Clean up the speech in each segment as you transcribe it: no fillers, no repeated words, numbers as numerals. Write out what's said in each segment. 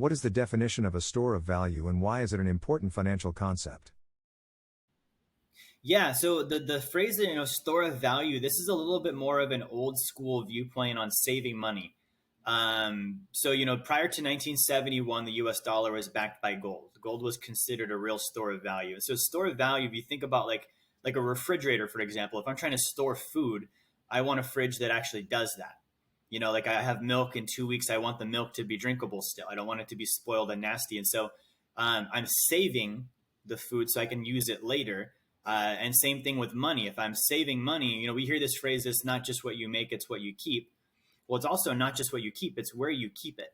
What is the definition of a store of value and why is it an important financial concept? Yeah, so the phrase that store of value, this is a little bit more of an old school viewpoint on saving money. So prior to 1971, the U.S. dollar was backed by gold. Gold was considered a real store of value. So store of value, if you think about like a refrigerator, for example, if I'm trying to store food, I want a fridge that actually does that. Like I have milk in 2 weeks, I want the milk to be drinkable still. I don't want it to be spoiled and nasty. And so I'm saving the food so I can use it later. And same thing with money. If I'm saving money, we hear this phrase, it's not just what you make, it's what you keep. Well, it's also not just what you keep, it's where you keep it.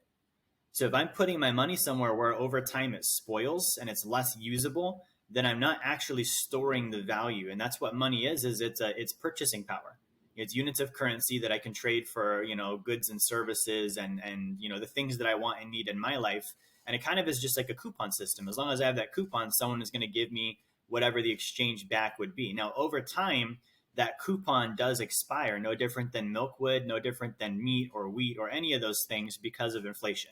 So if I'm putting my money somewhere where over time it spoils and it's less usable, then I'm not actually storing the value. And that's what money is it's purchasing power. It's units of currency that I can trade for, goods and services and the things that I want and need in my life. And it kind of is just like a coupon system. As long as I have that coupon, someone is going to give me whatever the exchange back would be. Now, over time, that coupon does expire, no different than milk would, no different than meat or wheat or any of those things because of inflation.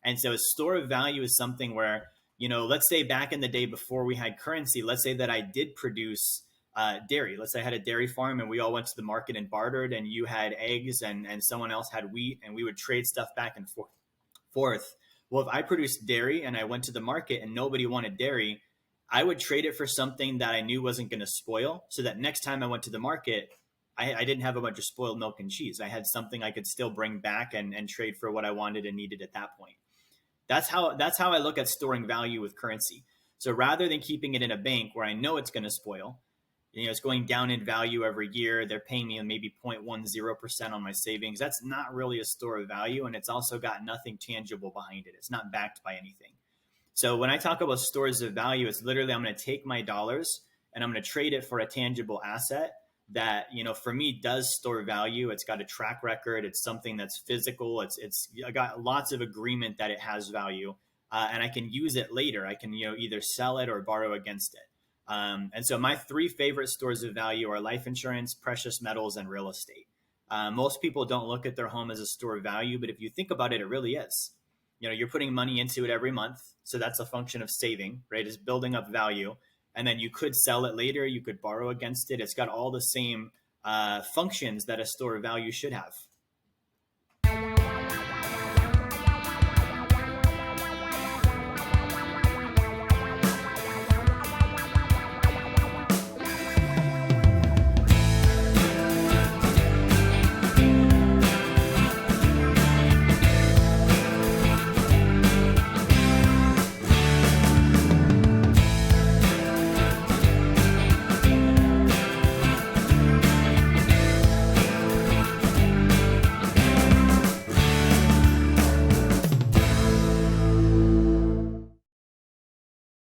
And so a store of value is something where, let's say back in the day before we had currency, let's say that I did produce dairy. Let's say I had a dairy farm and we all went to the market and bartered and you had eggs and someone else had wheat and we would trade stuff back and forth. Well, if I produced dairy and I went to the market and nobody wanted dairy, I would trade it for something that I knew wasn't going to spoil so that next time I went to the market, I didn't have a bunch of spoiled milk and cheese. I had something I could still bring back and trade for what I wanted and needed at that point. That's how I look at storing value with currency. So rather than keeping it in a bank where I know it's going to spoil, it's going down in value every year. They're paying me maybe 0.10% on my savings. That's not really a store of value. And it's also got nothing tangible behind it. It's not backed by anything. So when I talk about stores of value, it's literally I'm going to take my dollars and I'm going to trade it for a tangible asset that, for me does store value. It's got a track record. It's something that's physical. It's got lots of agreement that it has value and I can use it later. I can, either sell it or borrow against it. And so my three favorite stores of value are life insurance, precious metals, and real estate. Most people don't look at their home as a store of value, but if you think about it, it really is. You're putting money into it every month. So that's a function of saving, right? It's building up value. And then you could sell it later. You could borrow against it. It's got all the same functions that a store of value should have.